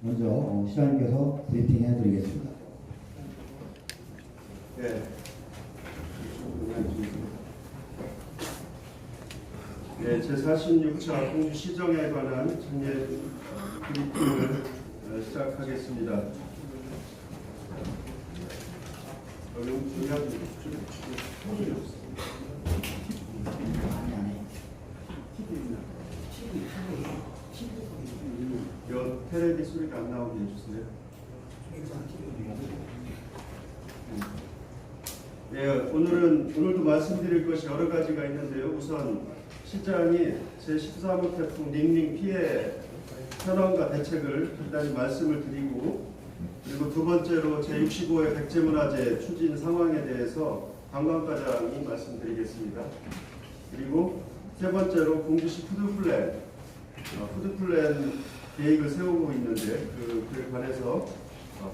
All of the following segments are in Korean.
먼저 시장님께서 브리핑 해드리겠습니다. 네. 네, 제46차 공주시정에 관한 청년 브리핑을 시작하겠습니다. 테레비 소리가 안 나오게 해주세요. 네, 오늘도 말씀드릴 것이 여러 가지가 있는데요. 우선 시장이 제13호 태풍 닝닝 피해 현황과 대책을 간단히 말씀을 드리고, 그리고 두 번째로 제65회 백제문화재 추진 상황에 대해서 관광과장이 말씀드리겠습니다. 그리고 세 번째로 공주시 푸드플랜 계획을 세우고 있는데 그에 관해서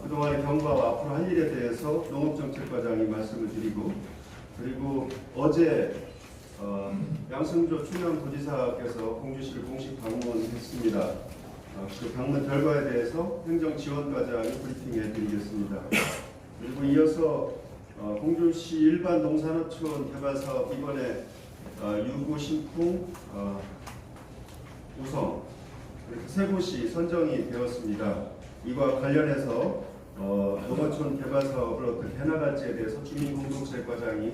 그동안의 경과와 앞으로 할 일에 대해서 농업정책과장이 말씀을 드리고, 그리고 어제 양승조 충남도지사께서 공주시를 공식 방문했습니다. 그 방문 결과에 대해서 행정지원과장이 브리핑해 드리겠습니다. 그리고 이어서 공주시 일반 농산어촌 개발사업 이번에 유구, 신풍, 우성 이렇게 세 곳이 선정이 되었습니다. 이와 관련해서 농어촌 개발 사업을 어떻게 해나갈지에 대해서 주민공동체과장이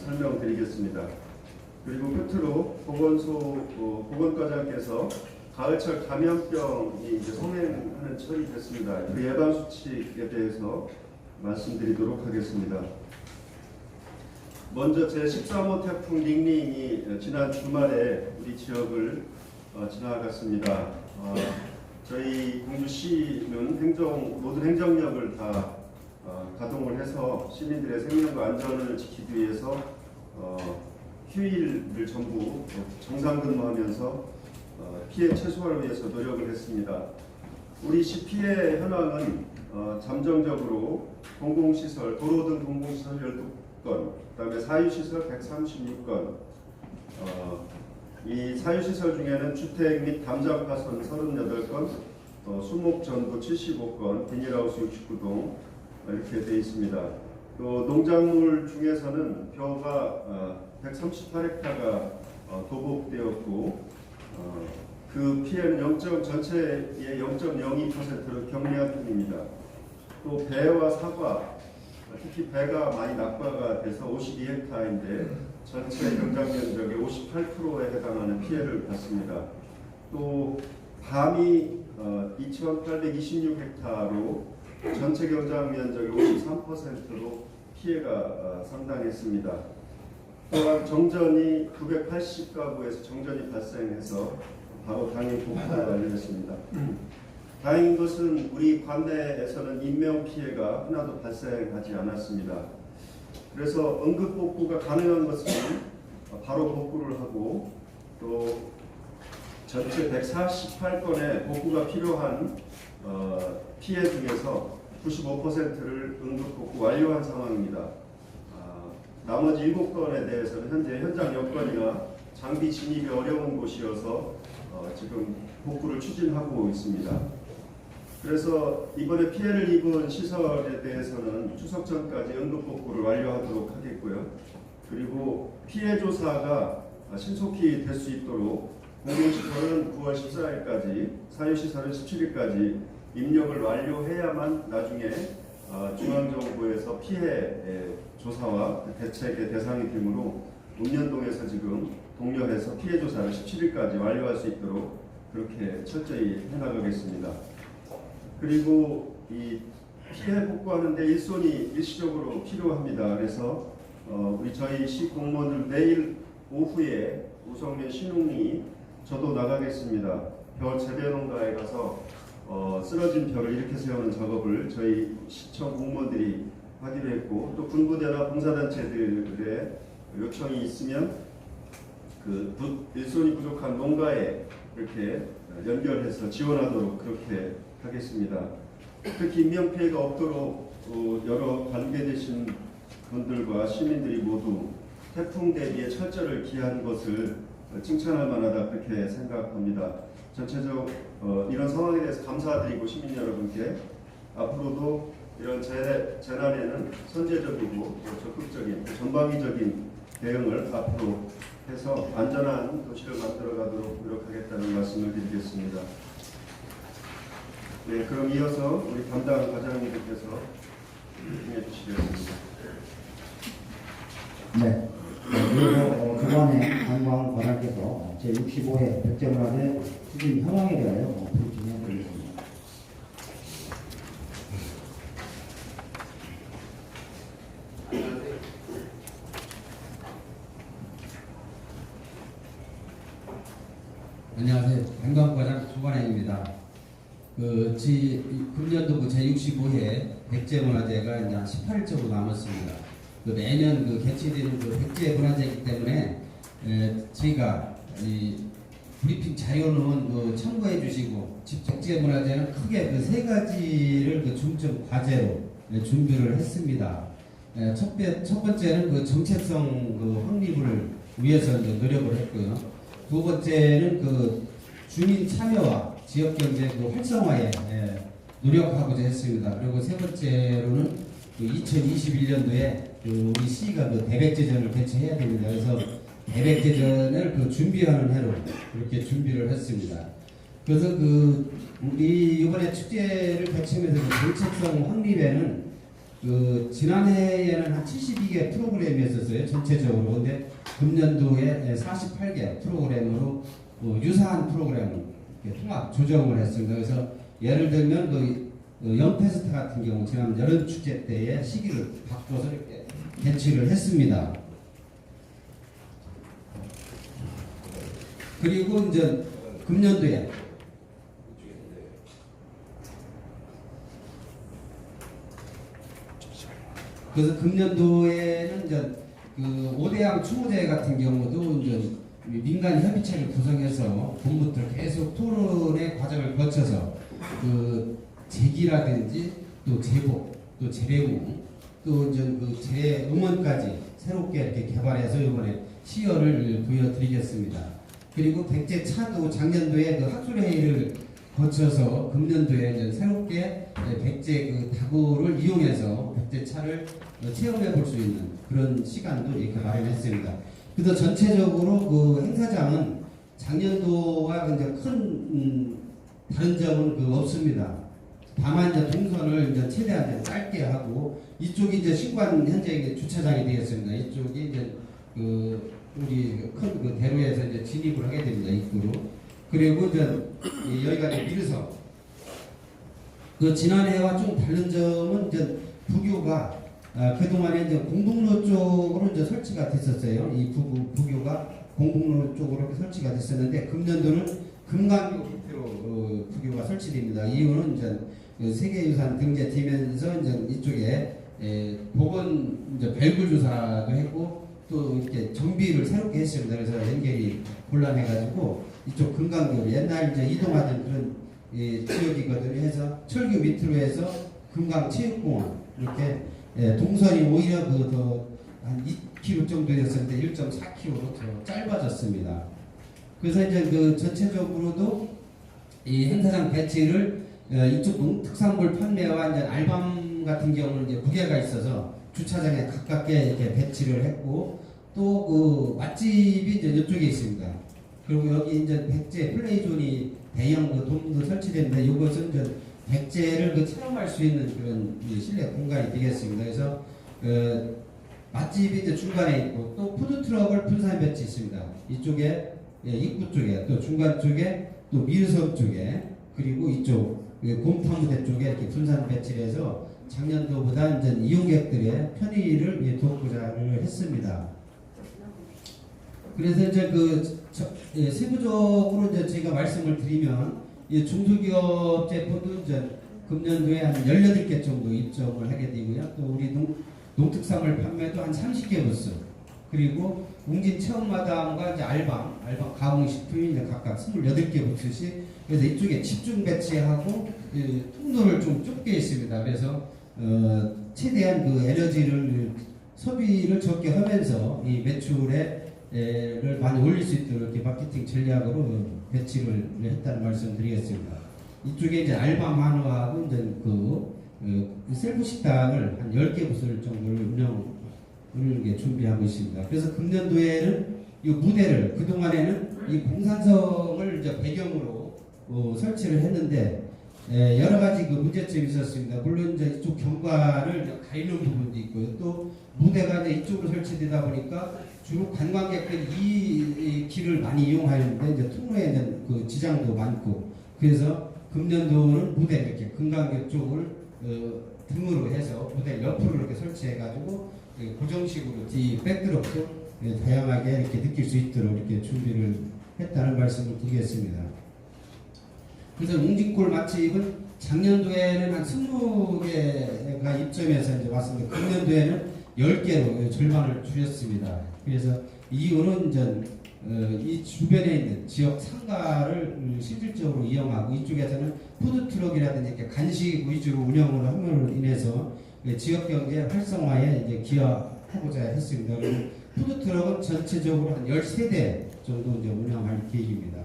설명드리겠습니다. 그리고 끝으로 보건과장께서 가을철 감염병이 이제 성행하는 철이 됐습니다. 그 예방 수칙에 대해서 말씀드리도록 하겠습니다. 먼저 제13호 태풍 닝닝이 지난 주말에 우리 지역을 지나갔습니다. 저희 공주시는 모든 행정력을 다 가동을 해서 시민들의 생명과 안전을 지키기 위해서 휴일을 전부 정상 근무하면서 피해 최소화를 위해서 노력을 했습니다. 우리 시 피해 현황은 잠정적으로 공공시설, 도로 등 공공시설 12건, 그다음에 사유시설 136건, 이 사유시설 중에는 주택 및 담장파손 38건, 수목전구 75건, 비닐하우스 69동 이렇게 되어 있습니다. 또 농작물 중에서는 벼가 138헥타가 도복되었고, 그 피해는 전체의 0.02%로 경미한 편입니다. 또 배와 사과, 특히 배가 많이 낙과가 돼서 52헥타인데 전체 경작 면적의 58%에 해당하는 피해를 봤습니다. 또 밤이 2,826헥타로 전체 경작 면적의 53%로 피해가 상당했습니다. 또한 정전이 980가구에서 정전이 발생해서 바로 당일 복구가 완료했습니다. 다행인 것은 우리 관내에서는 인명 피해가 하나도 발생하지 않았습니다. 그래서 응급 복구가 가능한 것은 바로 복구를 하고, 또 전체 148건의 복구가 필요한 피해 중에서 95%를 응급 복구 완료한 상황입니다. 나머지 7건에 대해서는 현재 현장 여건이나 장비 진입이 어려운 곳이어서 지금 복구를 추진하고 있습니다. 그래서 이번에 피해를 입은 시설에 대해서는 추석 전까지 응급 복구를 완료하도록 하겠고요. 그리고 피해 조사가 신속히 될 수 있도록 공공시설은 9월 14일까지, 사유시설은 17일까지 입력을 완료해야만 나중에 중앙정부에서 피해 조사와 대책의 대상이 되므로 읍년동에서 지금 독려해서 피해 조사를 17일까지 완료할 수 있도록 그렇게 철저히 해나가겠습니다. 그리고 이 피해 복구하는데 일손이 일시적으로 필요합니다. 그래서 저희 시 공무원들 내일 오후에 우성면 신웅리 저도 나가겠습니다. 벼 재배농가에 가서 쓰러진 벼를 일으켜 세우는 작업을 저희 시청 공무원들이 하기로 했고, 또 군부대나 봉사단체들의 요청이 있으면 그 일손이 부족한 농가에 이렇게 연결해서 지원하도록 그렇게 하겠습니다. 특히 인명피해가 없도록 여러 관계되신 분들과 시민들이 모두 태풍 대비에 철저를 기한 것을 칭찬할 만하다 그렇게 생각합니다. 전체적으로 이런 상황에 대해서 감사드리고 시민 여러분께 앞으로도 이런 재난에는 선제적이고 또 적극적인 전방위적인 대응을 앞으로 해서 안전한 도시를 만들어가도록 노력하겠다는 말씀을 드리겠습니다. 네, 그럼 이어서 우리 담당 과장님께서 해주시겠습니다. 네. 그리고 주관의 관광 관할께서 제65회 백제문화재 추진 현황에 대하여 브리핑해 드리겠습니다. 안녕하세요. 관광과장 조관행입니다. 금년도 제65회 백제문화재가 이제 한 18일 정도 남았습니다. 매년 개최되는 백제문화재이기 때문에 저희가 이 브리핑 자료는 참고해 주시고 백제문화재는 크게 세 가지를 중점 과제로 준비를 했습니다. 첫 번째는 정체성 확립을 위해서 노력을 했고요. 두 번째는 주민 참여와 지역 경제 활성화에 노력하고자 했습니다. 그리고 세 번째로는 2021년도에 우리 시가 대백제전을 개최해야 됩니다. 그래서 대백제전을 준비하는 해로 그렇게 준비를 했습니다. 그래서 우리 이번에 축제를 개최하면서 정책성 확립에는 지난해에는 한 72개 프로그램이었어요. 전체적으로. 근데 금년도에 48개 프로그램으로 유사한 프로그램을 통합 조정을 했습니다. 그래서 예를 들면 영페스타 같은 경우 지난 여름 축제 때의 시기를 바꿔서 이렇게 개최를 했습니다. 그리고 이제 금년도에 그래서 금년도에는 이제 5대양 추모제 같은 경우도 이제 민간 협의체를 구성해서 본부들 계속 토론의 과정을 거쳐서 제기라든지 또 제복, 또 재배웅, 또 이제 재음원까지 새롭게 이렇게 개발해서 이번에 시연을 보여드리겠습니다. 그리고 백제 차도 작년도에 학술회의를 거쳐서 금년도에 이제 새롭게 백제 다구를 이용해서 백제 차를 체험해 볼 수 있는 그런 시간도 이렇게 마련했습니다. 그래서 전체적으로 행사장은 작년도와 이제 큰 다른 점은 없습니다. 다만 이제 동선을 이제 최대한 짧게 하고 이쪽이 이제 신관 현재 주차장이 되겠습니다. 이쪽이 이제 우리 큰 대로에서 이제 진입을 하게 됩니다. 입구로. 그리고 이제 여기가 이제 밀석. 지난해와 좀 다른 점은 이제 부교가 그동안에 이제 공북로 쪽으로 이제 설치가 됐었어요. 이 부교가 공북로 쪽으로 이렇게 설치가 됐었는데 금년도는 금강교 밑으로 부교가 설치됩니다. 이유는 이제 세계유산 등재되면서 이제 이쪽에 보건 이제 발굴 조사도 했고 또 이렇게 정비를 새롭게 했습니다. 그래서 연결이 곤란해가지고 이쪽 금강교 옛날 이제 이동하던 그런 지역이거든요. 해서 철교 밑으로 해서 금강체육공원 이렇게 동선이 오히려 한 2km 정도 됐었는데 1.4km로 더 짧아졌습니다. 그래서 이제 전체적으로도 이 행사장 배치를 이쪽 농특산물 판매와 이제 알밤 같은 경우는 이제 무게가 있어서 주차장에 가깝게 이렇게 배치를 했고 또 맛집이 이제 이쪽에 있습니다. 그리고 여기 이제 백제 플레이존이 대형 돔도 설치됐는데 이것은 이제 백제를 체험할 수 있는 그런 실내 공간이 되겠습니다. 그래서 맛집이 이제 중간에 있고 또 푸드트럭을 분산 배치 있습니다. 이쪽에 입구 쪽에 또 중간 쪽에 또 밀섬 쪽에 그리고 이쪽 곰탕무대 쪽에 이렇게 분산 배치를 해서 작년도보다 이제 이용객들의 편의를 돕고자 했습니다. 그래서 이제 세부적으로 이제 제가 말씀을 드리면 중소기업 제품도 이제 금년도에 한 18개 정도 입점을 하게 되고요. 또 우리 농특산물 판매도 한 30개 부스 그리고 웅진 체험마당과 이제 알밤 가공식품이 이제 각각 28개 부스씩 그래서 이쪽에 집중 배치하고 통로를 좀 좁게 있습니다. 그래서 최대한 에너지를 소비를 적게 하면서 이 매출에 를 많이 올릴 수 있도록 이렇게 마케팅 전략으로 배치를 했다는 말씀 드리겠습니다. 이쪽에 이제 알바 만화하고 이제 셀프 식당을 한 10개 부스를 정도를 운영을 게 준비하고 있습니다. 그래서 금년도에는 이 무대를 그동안에는 이 공산성을 이제 배경으로 설치를 했는데 여러 가지 그 문제점이 있었습니다. 물론 이제 이쪽 경관을 가리는 부분도 있고요. 또 무대가 이제 이쪽으로 설치되다 보니까 주로 관광객들이 이 길을 많이 이용하는데 이제 통로에 이제 그 지장도 많고 그래서 금년도는 무대 이렇게 금강교 쪽을 등으로 해서 무대 옆으로 이렇게 설치해가지고 고정식으로 뒤 백드롭도 다양하게 이렇게 느낄 수 있도록 이렇게 준비를 했다는 말씀을 드리겠습니다. 그래서 웅진골 맛집은 작년도에는 한 20개가 입점해서 이제 왔습니다. 금년도에는 10개로 절반을 줄였습니다. 그래서 이유는 이제 이 주변에 있는 지역 상가를 실질적으로 이용하고 이쪽에서는 푸드트럭이라든지 이렇게 간식 위주로 운영을 함으로 인해서 지역 경제 활성화에 이제 기여하고자 했습니다. 그리고 푸드트럭은 전체적으로 한 13대 정도 이제 운영할 계획입니다.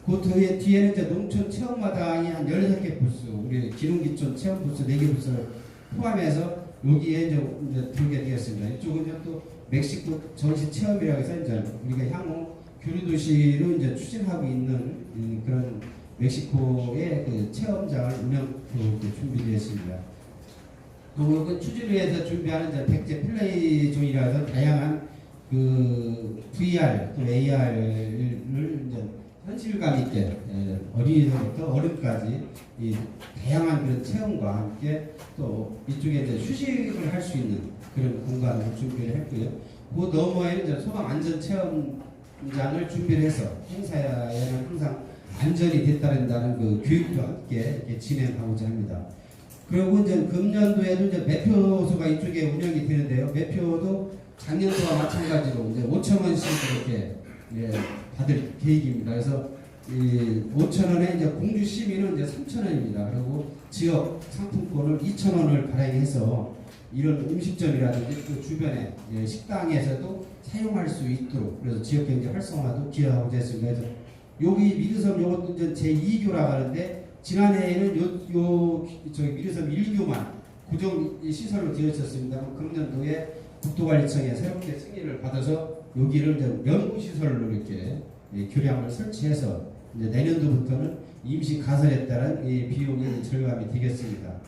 그 뒤에는 이제 농촌 체험마당이 한 16개 부스, 우리 기농기촌 체험 부스 4개 부스를 포함해서 여기에 이제 들게 되었습니다. 이쪽은 이제 또 멕시코 전시 체험이라고 해서 이제 우리가 향후 교류도시로 이제 추진하고 있는 그런 멕시코의 그 체험장을 운영으로 준비되었습니다. 그리고 추진위에서 준비하는 이제 백제 플레이존이라서 다양한 그 VR 또 AR을 이제 현실감 있게 어린이부터 어른까지 이 다양한 그런 체험과 함께 또 이쪽에 이제 휴식을 할 수 있는 그런 공간을 준비를 했고요. 그 너머에는 이제 소방 안전 체험장을 준비를 해서 행사에는 항상 안전이 뒤따른다는 그 교육도 함께 이렇게 진행하고자 합니다. 그리고 이제 금년도에도 이제 매표소가 이쪽에 운영이 되는데요. 매표도 작년도와 마찬가지로 이제 5,000원씩 이렇게 받을 계획입니다. 그래서 5,000원에 이제 공주 시민은 이제 3,000원입니다. 그리고 지역 상품권을 2,000원을 발행해서 이런 음식점이라든지 그 주변에 식당에서도 사용할 수 있도록 그래서 지역 경제 활성화도 기여하고자 했습니다. 그래서 여기 미르섬 요것도 이제 제2교라고 하는데 지난해에는 저기 미르섬 1교만 고정 시설로 되어 있었습니다. 금년도에 국토관리청에 새롭게 승인을 받아서 여기를 이제 연구시설로 이렇게 교량을 설치해서 이제 내년도부터는 임시 가설에 따른 비용이 절감이 되겠습니다.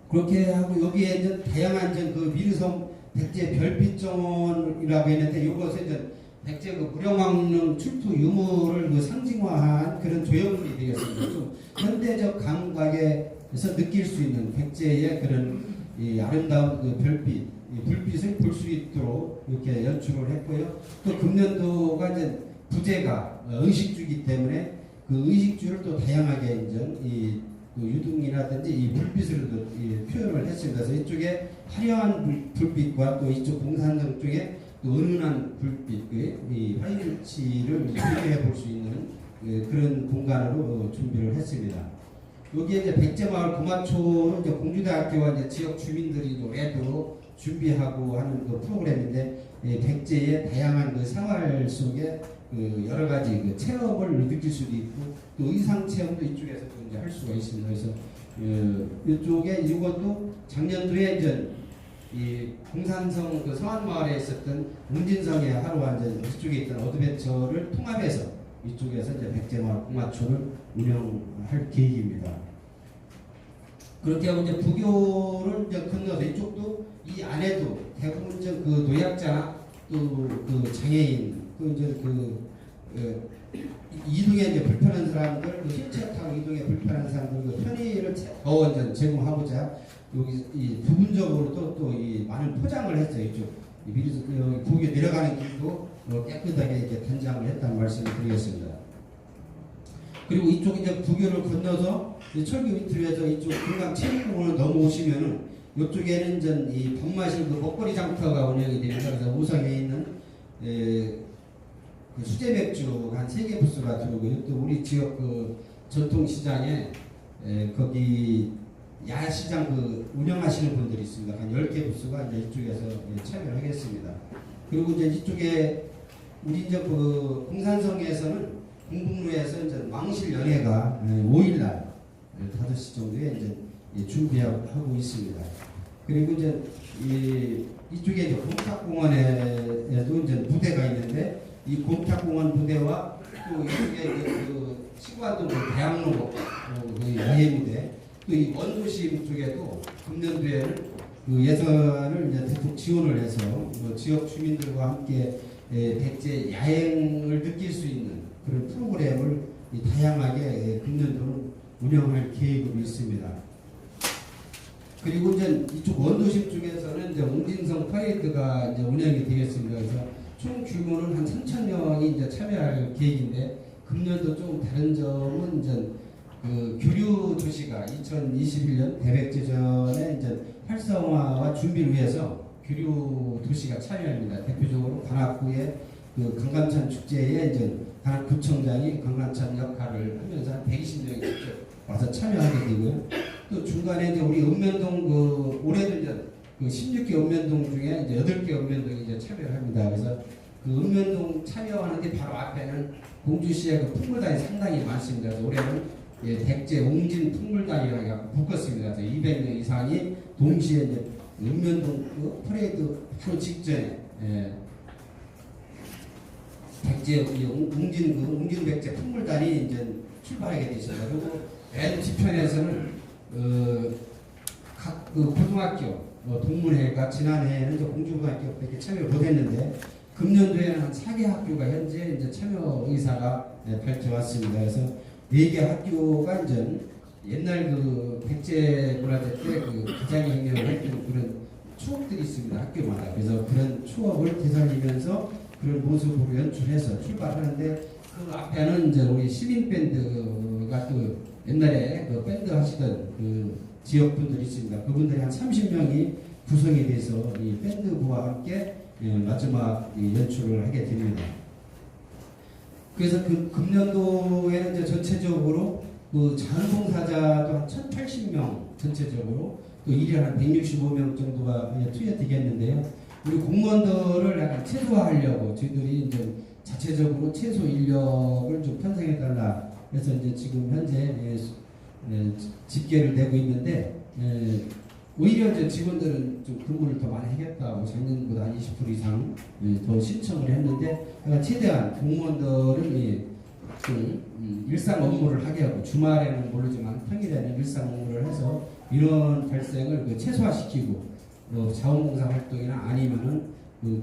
그렇게 하고 여기에 이제 다양한 이제 그 미르섬 백제 별빛정원이라고 했는데 이것은 이제 백제 그 무령왕릉 출토 유물을 그 상징화한 그런 조형물이 되겠습니다. 좀 현대적 감각에서 느낄 수 있는 백제의 그런 이 아름다운 그 별빛, 이 불빛을 볼 수 있도록 이렇게 연출을 했고요. 또 금년도가 이제 부제가 의식주이기 때문에 그 의식주를 또 다양하게 이제 그 유등이라든지 이 불빛으로도 표현을 했습니다. 그래서 이쪽에 화려한 불빛과 또 이쪽 공산정 쪽에 또 은은한 불빛, 이 화일치를 비교해 볼 수 있는 그런 공간으로 준비를 했습니다. 여기에 이제 백제마을 고마초는 이제 공주대학교와 이제 지역 주민들이 올해도 준비하고 하는 그 프로그램인데 백제의 다양한 그 생활 속에 그 여러 가지 그 체험을 느낄 수도 있고 또 의상 체험도 이쪽에서 이제 할 수가 있습니다. 그래서 이쪽에 이것도 작년도에 이제 이 공산성 그 성안마을에 있었던 웅진성의 하루와 이제 이쪽에 있던 어드벤처를 통합해서 이쪽에서 이제 백제마을 공마초를 운영할 계획입니다. 그렇게 하고 이제 부교를 이제 건너서 이쪽도 이 안에도 대부분 이제 그 노약자나 또 그 장애인 그 이제 이동에 이제 불편한 사람들, 그 휠체어 타고 이동에 불편한 사람들 그 편의를 더 이제 제공하고자 여기 이 부분적으로 또 이 많은 포장을 했어요. 이쪽 여기 부교 내려가는 길도 깨끗하게 이렇게 단장을 했다는 말씀을 드리겠습니다. 그리고 이쪽 이제 부교를 건너서 철교 밑으로해서 이쪽 금강 체육공원을 넘어오시면은 이쪽에는 이제 이 밥마실 그 먹거리 장터가 운영이 됩니다. 그래서 우성에 있는 그 수제 맥주 한 3개 부스가 들어오고요. 또 우리 지역 그 전통시장에 거기 야시장 그 운영하시는 분들이 있습니다. 한 10개 부스가 이제 이쪽에서 참여를 하겠습니다. 그리고 이제 이쪽에 우리 이제 그 공산성에서는 공북로에서 이제 왕실 연회가 5일날 5시 정도에 이제 준비하고 있습니다. 그리고 이제 이쪽에 이제 곰탁공원에도 이제 부대가 있는데 이 곰탁공원 부대와 또 이쪽에 이제 그 치구안동 대학로 그 예무대 또 이 원도심 쪽에도 금년도에는 그 예산을 이제 대폭 지원을 해서 뭐 지역 주민들과 함께 백제 야행을 느낄 수 있는 그런 프로그램을 다양하게 금년도는 운영할 계획으로 있습니다. 그리고 이제 이쪽 원도심 쪽에서는 이제 옹진성 퍼레이드가 이제 운영이 되겠습니다. 그래서 총 규모는 한 3,000명이 이제 참여할 계획인데 금년도 좀 다른 점은 이제 그 교류 도시가 2021년 대백제전에 이제 활성화와 준비를 위해서 교류 도시가 참여합니다. 대표적으로 관악구의 그 강감찬 축제에 이제 관악구청장이 강감찬 역할을 하면서 한 120명이 직접 와서 참여하게 되고요. 또 중간에 이제 우리 읍면동 그 올해도 이제 그 16개 읍면동 중에 이제 8개 읍면동이 이제 참여를 합니다. 그래서 그 읍면동 참여하는데 바로 앞에는 공주시의 그 풍물단이 상당히 많습니다. 그래서 올해는 백제 옹진 풍물단이라고 묶었습니다. 그래서 200명 이상이 동시에 이제 읍면동 그 퍼레이드 바로 직전에 백제 옹진 백제 풍물단이 이제 출발하게 되십니다. 그리고 맨 뒤편에서는 각 그 고등학교 동문회가 지난해에는 이제 공주고등학교밖에 참여를 못했는데 금년도에는 한 4개 학교가 현재 이제 참여 의사가 밝혀왔습니다. 그래서 4개 학교가 이제 옛날 그 백제 문화재 때 그 가장행렬을 했던 그런 추억들이 있습니다. 학교마다. 그래서 그런 추억을 되살리면서 그런 모습으로 연출해서 출발하는데 그 앞에는 이제 우리 시민 밴드가 또 옛날에 그 밴드 하시던 그 지역 분들이 있습니다. 그분들이 한 30명이 구성이 돼서 이 밴드부와 함께 마지막 연출을 하게 됩니다. 그래서 그 금년도에는 이제 전체적으로 그 자원봉사자도 한 1,080명 전체적으로 또 일일 한 165명 정도가 투여되겠는데요. 우리 공무원들을 약간 최소화하려고 저희들이 이제 자체적으로 최소 인력을 좀 편성해달라 해서 이제 지금 현재 집계를 내고 있는데 오히려 이제 직원들은 좀 근무를 더 많이 하겠다고 작년보다 한 20% 이상 더 신청을 했는데 최대한 공무원들을 일상 업무를 하게 하고 주말에는 모르지만 평일에는 일상 업무를 해서 이런 발생을 최소화시키고 자원봉사 활동이나 아니면은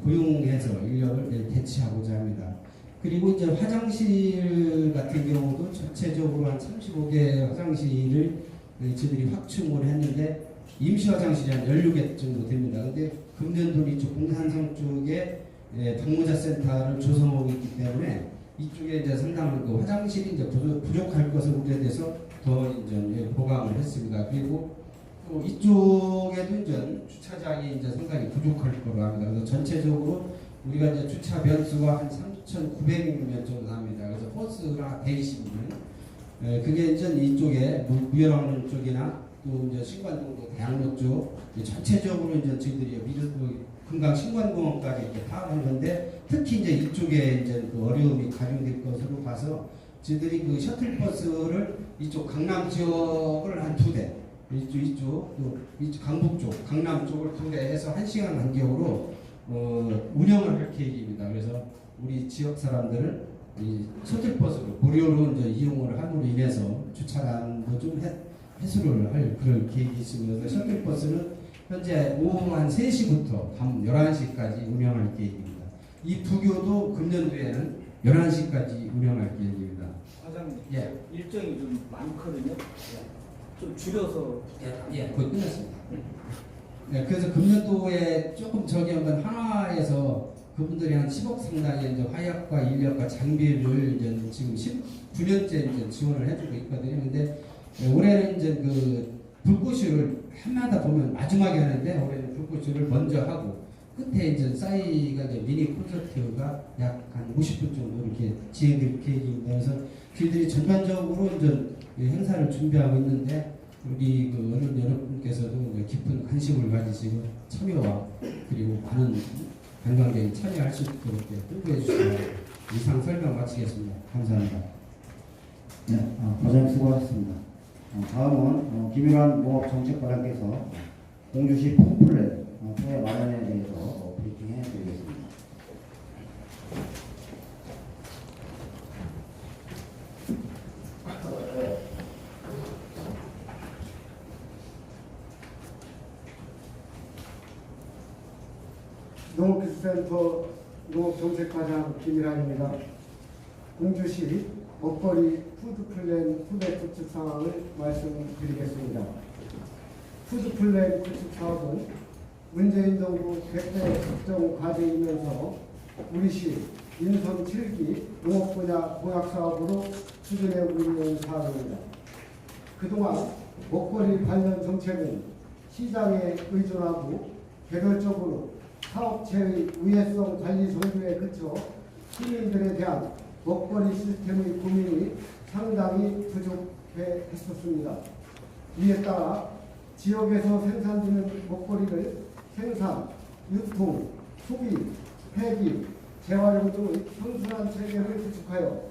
고용해서 인력을 대체하고자 합니다. 그리고 이제 화장실 같은 경우도 전체적으로 한 35개 화장실을 저희들이 확충을 했는데 임시 화장실이 한 16개 정도 됩니다. 근데 금년도 이쪽 공산성 쪽에 방문자 센터를 조성하고 있기 때문에 이쪽에 이제 상당한 그 화장실이 이제 부족할 것을 우려돼서 더 이제 보강을 했습니다. 그리고 또 이쪽에도 이제 주차장이 이제 상당히 부족할 거로 합니다. 그래서 전체적으로 우리가 이제 주차 변수가 한 3,900명 정도 합니다. 그래서 버스가 120명. 그게 이제 이쪽에 무열왕릉 쪽이나 또 이제 신관동도 대학로 쪽 전체적으로 이제 저희들이 금강 신관공원까지 이렇게 파악한 건데 특히 이제 이쪽에 이제 그 어려움이 가중될 것으로 봐서 저희들이 그 셔틀버스를 이쪽 강남 지역을 한 2대 이쪽 강북 쪽 강남 쪽을 2대 해서 1시간 간격으로 운영을 할 계획입니다. 그래서 우리 지역 사람들은 이 셔틀버스를 무료로 이제 이용을 함으로 인해서 주차량도 좀 해소를 할 그런 계획이 있습니다. 그래서 셔틀버스는 현재 오후 한 3시부터 밤 11시까지 운영할 계획입니다. 이 부교도 금년도에는 11시까지 운영할 계획입니다. 과장님, 예. 일정이 좀 많거든요. 좀 줄여서. 거의 끝났습니다. 네, 그래서 금년도에 조금 저기 한번 한화에서 그분들이 한 10억 상당의 이제 화약과 인력과 장비를 이제 지금 19년째 이제 지원을 해주고 있거든요. 근데 올해는 이제 그 불꽃쇼를 해마다 보면 마지막에 하는데 올해는 불꽃쇼를 먼저 하고 끝에 이제 싸이가 이제 미니 콘서트가 약 한 50분 정도 이렇게 진행될 계획입니다. 그래서 저희들이 전반적으로 이제 행사를 준비하고 있는데 우리 그 어른 여러분께서도 깊은 관심을 가지시고 참여와 그리고 많은 관광객이 참여할 수 있도록 홍보해 주시면 이상 설명 마치겠습니다. 감사합니다. 네, 과장님 수고하셨습니다. 다음은 김일환 농업정책과장께서 공주시 푸드플랜 토의 마련에 대해서 브리핑해 드리겠습니다. 농업기술센터 농업정책과장 김일환입니다. 공주시 먹거리 푸드플랜 후대 구축 상황을 말씀드리겠습니다. 푸드플랜 구축 사업은 문재인 정부 100대 국정 과제이면서 우리시 인선 7기 농업 분야 공약 사업으로 추진해 오고 있는 사업입니다. 그동안 먹거리 관련 정책은 시장에 의존하고 개별적으로 사업체의 우회성 관리 정도에 그쳐 시민들에 대한 먹거리 시스템의 고민이 상당히 부족해 했었습니다. 이에 따라 지역에서 생산되는 먹거리를 생산, 유통, 소비, 폐기, 재활용 등의 선순환 체계를 구축하여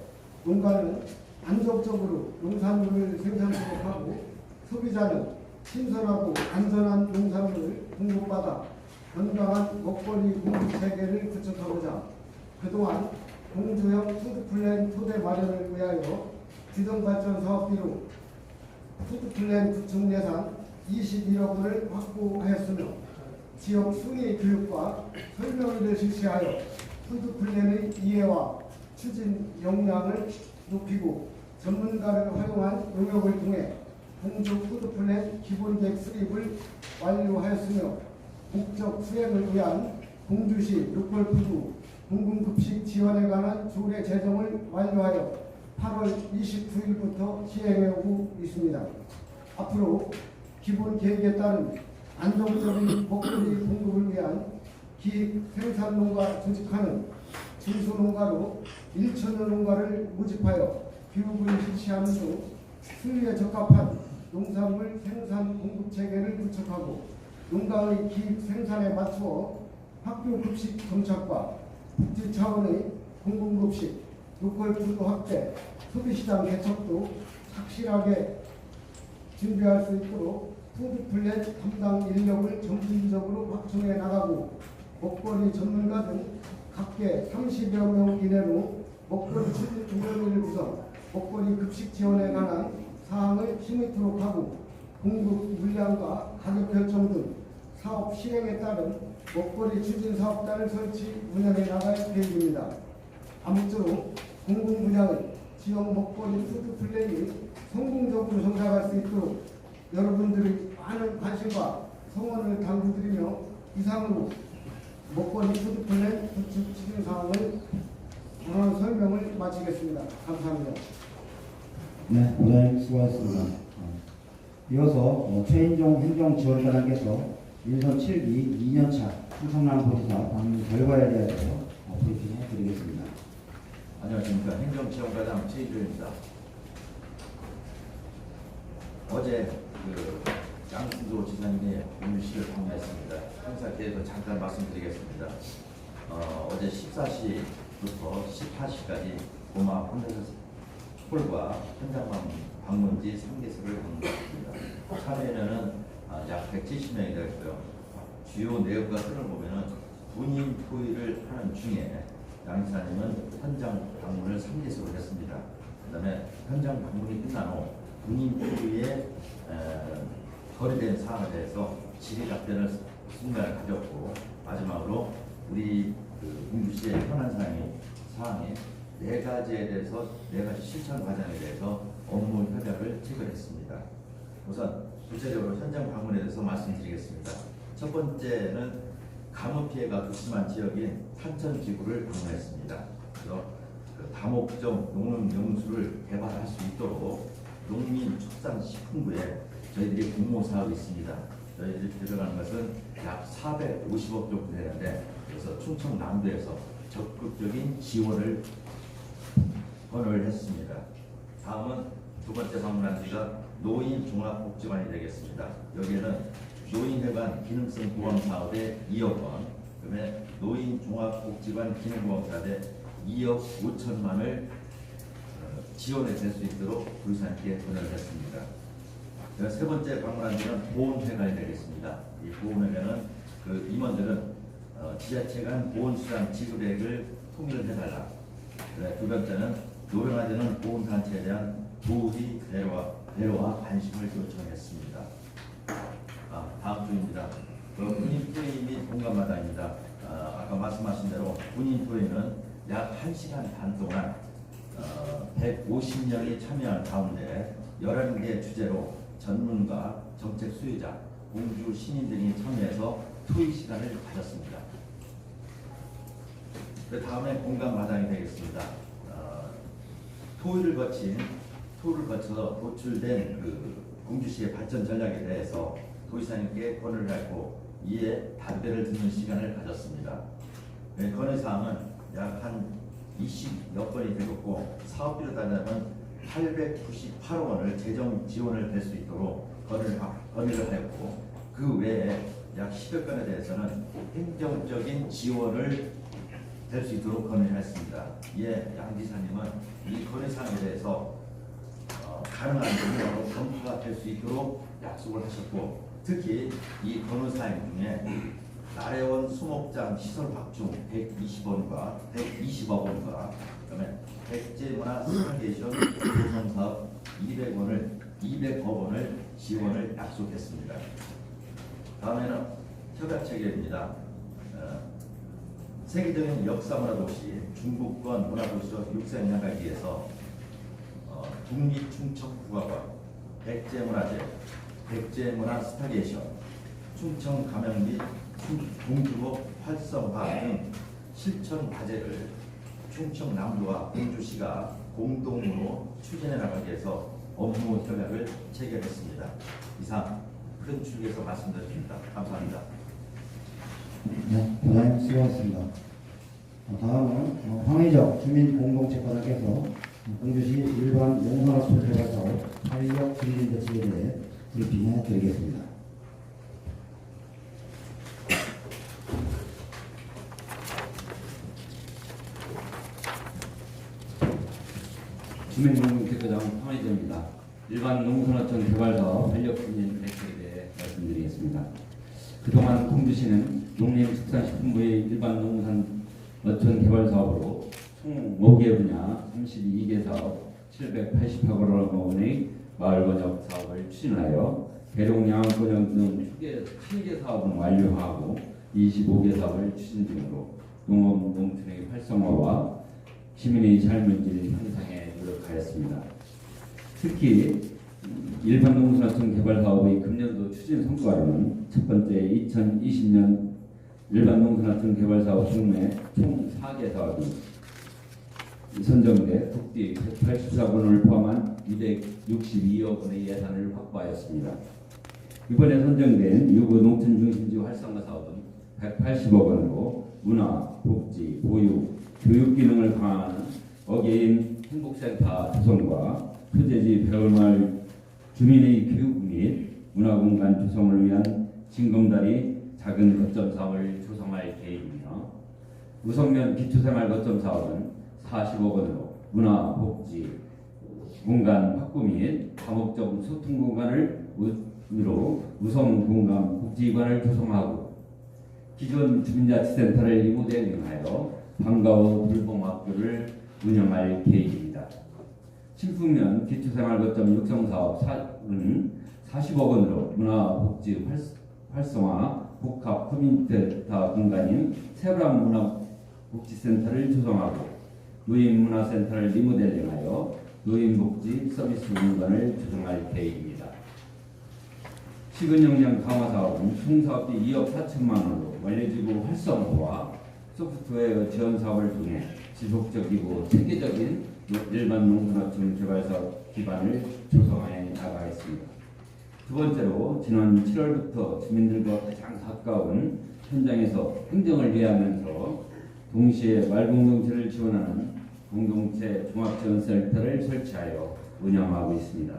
농가는 안정적으로 농산물을 생산하도록 하고 소비자는 신선하고 안전한 농산물을 공급받아 건강한 먹거리 공급 체계를 구축하고자 그동안 공주형 푸드플랜 토대 마련을 위하여 지정발전 사업비로 푸드플랜 구축 예산 21억 원을 확보하였으며 지역 순위 교육과 설명회를 실시하여 푸드플랜의 이해와 추진 역량을 높이고 전문가를 활용한 노력을 통해 공주 푸드플랜 기본계획 수립을 완료하였으며 목적 수행을 위한 공주시 로컬푸드 공공급식 지원에 관한 조례 제정을 완료하여 8월 29일부터 시행해 오고 있습니다. 앞으로 기본 계획에 따른 안정적인 먹거리 공급을 위한 기획 생산농가 조직하는 중소농가로 1천여 농가를 모집하여 교육을 실시하는 등 수요에 적합한 농산물 생산 공급 체계를 구축하고 농가의 기획 생산에 맞추어 학교 급식 정착과 복지 차원의 공공급식, 로컬푸드 확대, 소비시장 개척도 확실하게 준비할 수 있도록 푸드플랜 담당 인력을 점진적으로 확충해 나가고 먹거리 전문가 등 각계 30여 명 이내로 먹거리 추진 위원회를 구성, 먹거리 급식 지원에 관한 사항을 심의토록 하고 공급 물량과 가격 결정 등 사업 실행에 따른 먹거리 추진 사업단을 설치 운영해 나갈 계획입니다. 아무쪼록 공공 분야의 지역 먹거리 푸드 플랜이 성공적으로 정착할 수 있도록 여러분들의 많은 관심과 성원을 당부드리며 이상으로 먹거리 푸드 플랜 구축 추진 사항을 전원 설명을 마치겠습니다. 감사합니다. 네, 고생 수고하셨습니다. 이어서 최인종 행정지원과장께서 인선 7기 2년차 충청남도지사 방문 결과에 대해서 브리핑해 드리겠습니다. 안녕하십니까. 행정지원과장 최인종입니다. 어제 양승조 지사님이 공주시를 방문했습니다. 행사에 대해서 잠깐 말씀드리겠습니다. 어제 14시부터 18시까지 고마 홀과 현장 방문지 3개소를 방문했습니다. 참여인원은 약 170명이 되었고요. 주요 내역과 흐름을 보면은 군인 토의를 하는 중에 양 지사님은 현장 방문을 3개소를 했습니다. 그 다음에 현장 방문이 끝난 후 군인 토의에 거래된 사항에 대해서 질의 답변을 순간을 가졌고 마지막으로 우리 공주시의 현안 사항이 4가지에 대해서 4가지 실천 과정에 대해서 업무 협약을 체결했습니다. 우선 구체적으로 현장 방문에 대해서 말씀드리겠습니다. 첫 번째는 가뭄 피해가 극심한 지역인 산천지구를 방문했습니다. 그래서 다목적 농업 용수를 개발할 수 있도록 농민축산식품부에 저희들이 공모 사업이 있습니다. 저희들이 들어가는 것은 약 450억 정도 되는데 그래서 충청 남도에서 적극적인 지원을 했습니다. 다음은 두 번째 방문한 지가 노인종합복지관이 되겠습니다. 여기에는 노인회관 기능성 보험 사업에 2억 원, 그다음에 노인 종합복지관 기능보험사대 2억 5천만을 지원해 줄 수 있도록 부산시에 돈을 했습니다. 세 번째 방문한 데는 보훈회관이 되겠습니다. 이 보훈회관은 그 임원들은 지자체 간 보훈수당 지급액을 통일해달라. 두 번째는 노령화되는 보훈단체에 대한 도우리 배려와 관심을 요청했습니다. 다음 중입니다. 군인 토의 및 공감마당입니다. 아까 말씀하신 대로 군인 토의는 약 1시간 반 동안 150명이 참여한 가운데 11개 주제로 전문가, 정책 수혜자, 공주 시민 등이 참여해서 토의 시간을 가졌습니다. 그 다음에 공감 마당이 되겠습니다. 토의를 거쳐서 도출된 그 공주시의 발전 전략에 대해서 도의사님께 건의를 했고 이에 답변을 듣는 시간을 가졌습니다. 건의사항은 약 한 20몇 건이 되었고 사업비로 따지면 898억 원을 재정 지원을 될 수 있도록 건의를 하였고 그 외에 약 10여 건에 대해서는 행정적인 지원을 될 수 있도록 건의를 했습니다. 이에 양 지사님은 이 건의사항에 대해서 가능한 정도로 검토가 될 수 있도록 약속을 하셨고 특히 이 건의사항 중에 나래원 수목장 시설 확충 120원과 120억 원과 그다음에 백제문화 스타게이션 조성사업 200억 원을 지원을 약속했습니다. 다음에는 협약체계입니다. 세계적인 역사문화도시 중국권 문화도시로 육성나가기 위해서 국립충청국악관, 백제문화재, 백제문화 스타게이션, 충청 감영 및 동주목 활성화 등 실천 과제를 충청남도와 공주시가 공동으로 추진해 나가기 위해서 업무 협약을 체결했습니다. 이상 큰 축에서 말씀드렸습니다. 감사합니다. 네, 부장님 수고하셨습니다. 다음은 황의적 주민공동체과장께서 공주시 일반 농산업소 개발 사업 8억 증진 대책에 대해 브리핑해 드리겠습니다. 주민공동체과장 황의정입니다. 일반 농산어촌 개발사업 활력 증진 대책에 대해 말씀드리겠습니다. 그동안 공주시는 농림축산식품부의 일반 농산어촌 개발사업으로 총 5개 분야 32개 사업 788억 원의 마을번역 사업을 추진하여 대롱양번역 등 7개 사업은 완료하고 25개 사업을 추진 중으로 농업 농촌의 활성화와 시민의 삶의 질 향상에 노력하였습니다. 특히 일반 농산어촌 개발 사업의 금년도 추진 성과로는 첫 번째 2020년 일반 농산어촌 개발 사업 중에 총 4개 사업이 선정돼 국비 184억 원을 포함한 262억 원의 예산을 확보하였습니다. 이번에 선정된 유구 농촌 중심지 활성화 사업은 180억 원으로 문화, 복지, 보육, 교육 기능을 강화하는 어게인 행복센터 조성과 표제지 배울마을 주민의 교육 및 문화공간 조성을 위한 징검다리 작은 거점 사업을 조성할 계획이며 우성면 기초생활 거점 사업은 40억 원으로 문화, 복지, 공간 확보 및 다목적 소통 공간을 우성 공간 복지관을 조성하고 기존 주민자치센터를 리모델링하여 방과후 불봉학교를 운영할 계획입니다. 신풍면 기초생활거점 육성사업은 40억 원으로 문화복지 활성화 복합 커뮤니티센터 공간인 세브람 문화복지센터를 조성하고 노인문화센터를 리모델링하여 노인복지 서비스 공간을 조성할 계획입니다. 시근역량 강화 사업은 총 사업비 2억 4천만 원으로 완료지구 활성화와 소프트웨어 지원 사업을 통해 지속적이고 체계적인 일반 농산어촌 개발 사업 기반을 조성해 나가겠습니다. 두 번째로 지난 7월부터 주민들과 가장 가까운 현장에서 행정을 위하면서 동시에 말공동체를 지원하는 공동체 종합지원센터를 설치하여 운영하고 있습니다.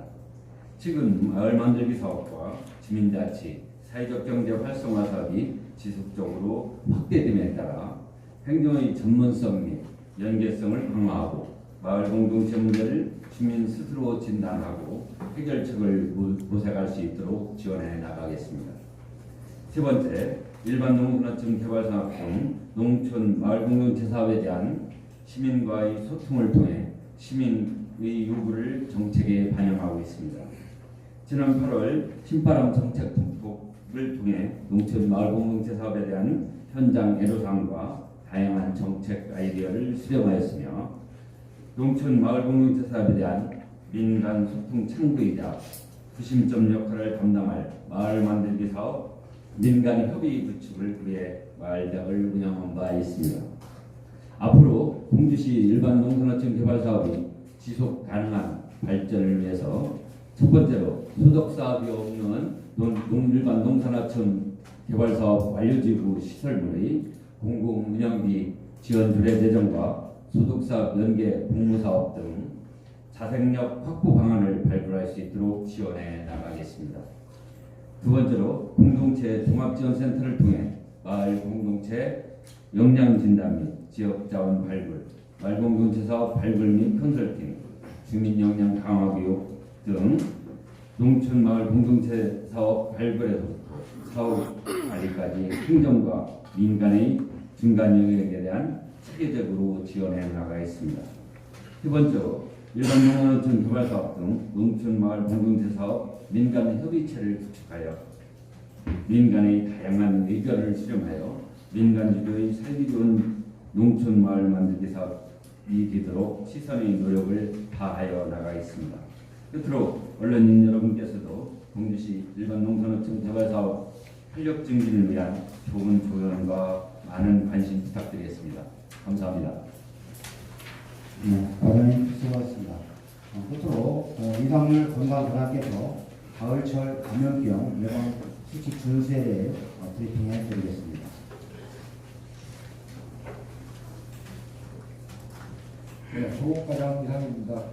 지금 마을 만들기 사업과 주민자치, 사회적 경제 활성화 사업이 지속적으로 확대됨에 따라 행정의 전문성 및 연계성을 강화하고 마을 공동체 문제를 주민 스스로 진단하고 해결책을 모색할 수 있도록 지원해 나가겠습니다. 세 번째, 일반 농군어촌 개발 사업 등 농촌 마을 공동체 사업에 대한 시민과의 소통을 통해 시민의 요구를 정책에 반영하고 있습니다. 지난 8월 신바람 정책 분폭을 통해 농촌 마을 공동체 사업에 대한 현장 애로사항과 다양한 정책 아이디어를 수렴하였으며 농촌 마을 공동체 사업에 대한 민간 소통 창구이자 구심점 역할을 담당할 마을 만들기 사업 민간 협의 구축을 위해 마을대학을 운영한 바 있습니다. 앞으로 공주시 일반 농산어촌 개발 사업이 지속 가능한 발전을 위해서 첫 번째로 소득 사업이 없는 일반 농산어촌 개발 사업 완료지구 시설물의 공공 운영비 지원 조례 제정과 소득 사업 연계 공모 사업 등 자생력 확보 방안을 발굴할 수 있도록 지원해 나가겠습니다. 두 번째로 공동체 종합지원센터를 통해 마을 공동체 역량 진단 및 지역 자원 발굴, 마을 공동체 사업 발굴 및 컨설팅, 주민 역량 강화 교육 등 농촌 마을 공동체 사업 발굴에서부터 사업 관리까지 행정과 민간의 중간 영역에 대한 체계적으로 지원해 나가겠습니다. 세 번째로 일반 농어촌 개발 사업 등 농촌 마을 공동체 사업 민간 협의체를 구축하여 민간의 다양한 의견을 수렴하여 민간 주도의 살기 좋은 농촌 마을 만들기 사업이 되도록 시선의 노력을 다하여 나가겠습니다. 끝으로 언론인 여러분께서도 공주시 일반 농산어촌 개발 사업 활력 증진을 위한 좋은 조언과 많은 관심 부탁드리겠습니다. 감사합니다. 네, 과장님 수고하셨습니다. 끝으로 이상률 건강관학께서 가을철 감염병 예방 수칙 준수에 대해 브리핑해 드리겠습니다. 네, 조국과장 이상입니다.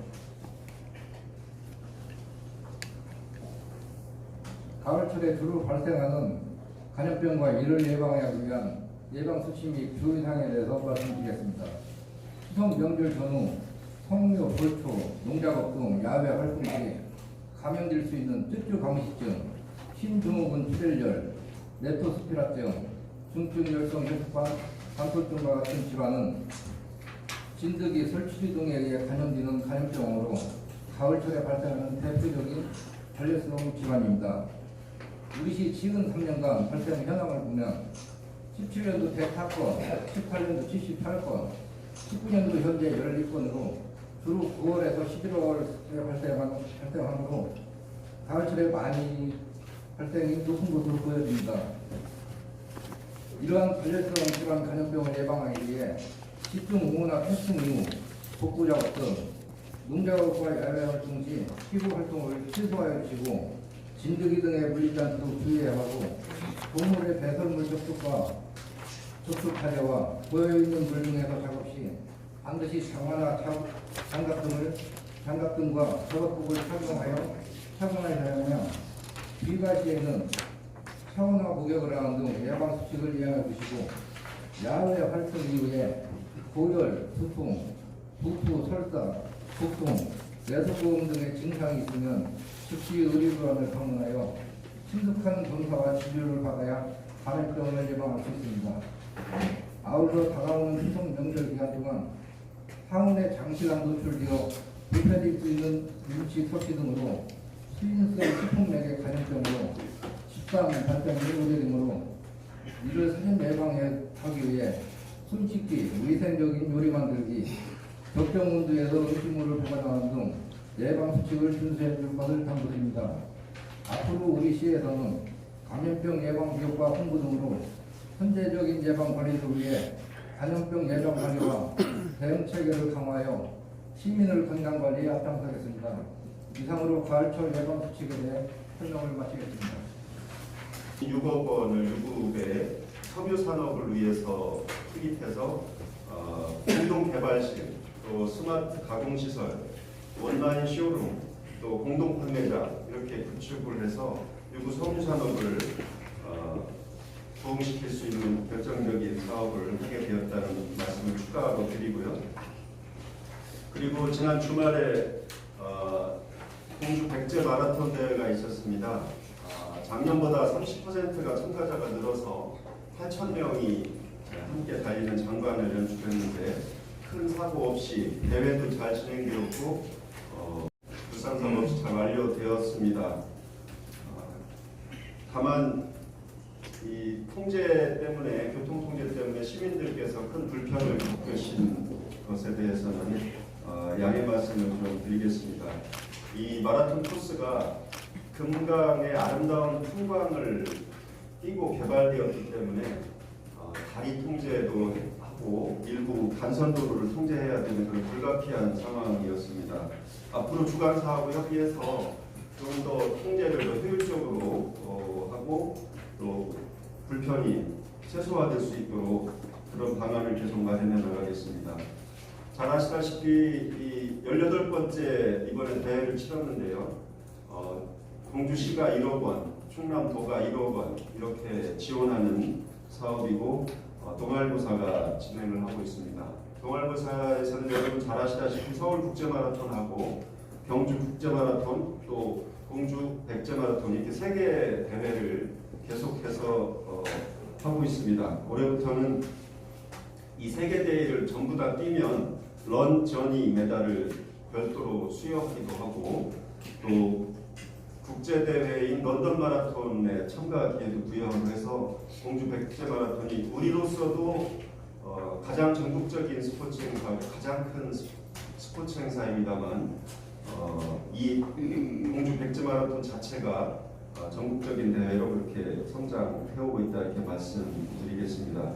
가을철에 주로 발생하는 간염병과 이를 예방하기 위한 예방수칙 및 주의사항에 대해서 말씀드리겠습니다. 추석 명절 전후 성묘, 벌초, 농작업 등 야외 활동 시 감염될 수 있는 쭈쭈 감시증, 신증후군 출혈열, 렙토스피라증, 중증 열성 혈관, 관통증과 같은 질환은 진드기, 설치류 등에 의해 감염되는 감염병으로 가을철에 발생하는 대표적인 전례스러운 질환입니다. 우리시 지금 3년간 발생 현황을 보면 17년도 104건, 18년도 78건, 19년도 현재 12건으로 주로 9월에서 11월에 발생하므로 가을철에 많이 발생이 높은 것으로 보여집니다. 이러한 전례스러운 질환 감염병을 예방하기 위해 집중 응호나 태풍 이후 복구 작업 등 농작업과 야외 활동 시 피부 활동을 최소화해 주시고 진드기 등에 물리지 않도록 주의해야 하고 동물의 배설물 접촉하려와 고여있는 물 등에서 작업 시 반드시 장화나 장갑 등과 작업복을 착용하여 사용하며 귀가 시에는 샤워나 목욕을 하는 등 예방수칙을 이행해 주시고 야외 활동 이후에 고열, 두통, 부푸, 설사, 복통, 내소고음 등의 증상이 있으면 즉시 의료기관을 방문하여 신속한 검사와 치료를 받아야 감염병을 예방할 수 있습니다. 아울러 다가오는 추석 명절 기간 동안 상온에 장시간 노출되어 불편할 수 있는 일치, 섭취 등으로 수인성 식품맥의 감염병으로 집단 발병이 우려되므로 이를 사전 예방하기 위해 손 씻기, 위생적인 요리 만들기, 적정 온도에서 음식물을 보관하는 등 예방 수칙을 준수해 줄 것을 당부드립니다. 앞으로 우리 시에서는 감염병 예방 교육과 홍보 등으로 현재적인 예방 관리를 위해 감염병 예방 관리와 대응 체계를 강화하여 시민을 건강 관리에 앞장서겠습니다. 이상으로 가을철 예방 수칙에 대해 설명을 마치겠습니다. 6억 원을 유급에 석유 산업을 위해서 투입해서 공동 개발실, 또 스마트 가공 시설, 온라인 쇼룸, 또 공동 판매장 이렇게 구축을 해서 유구 석유 산업을 부흥시킬 수 있는 결정적인 사업을 하게 되었다는 말씀을 추가로 드리고요. 그리고 지난 주말에 공주 백제 마라톤 대회가 있었습니다. 작년보다 30%가 참가자가 늘어서 8,000명이 함께 달리는 장관을 연출했는데 큰 사고 없이 대회도 잘 진행되었고 불상사고 없이 잘 완료되었습니다. 다만 이 통제 때문에 교통 통제 때문에 시민들께서 큰 불편을 겪으신 것에 대해서는 양해 말씀을 좀 드리겠습니다. 이 마라톤 코스가 금강의 아름다운 풍광을 띄고 개발되었기 때문에 다리 통제도 하고 일부 간선도로를 통제해야 되는 그런 불가피한 상황이었습니다. 앞으로 주간 사업을 협의해서 좀 더 통제를 더 효율적으로 하고 또 불편이 최소화될 수 있도록 그런 방안을 계속 마련해 나가겠습니다. 잘 아시다시피 이 18번째 이번에 대회를 치렀는데요. 공주시가 1억 원, 충남도가 1억 원 이렇게 지원하는 사업이고 동아일보사가 진행을 하고 있습니다. 동아일보사에서는 여러분 잘 아시다시피 서울국제마라톤하고 경주국제마라톤 또 공주 백제마라톤 이렇게 3개 대회를 계속해서 하고 있습니다. 올해부터는 이 3개 대회를 전부 다 뛰면 런저니 메달을 별도로 수여하기도 하고 또 국제대회인 런던 마라톤에 참가 기회도 부여하고 해서 공주 백제 마라톤이 우리로서도 가장 전국적인 스포츠 행사, 가장 큰 스포츠 행사입니다만 이 공주 백제 마라톤 자체가 전국적인 대회로 그렇게 성장해오고 있다 이렇게 말씀드리겠습니다.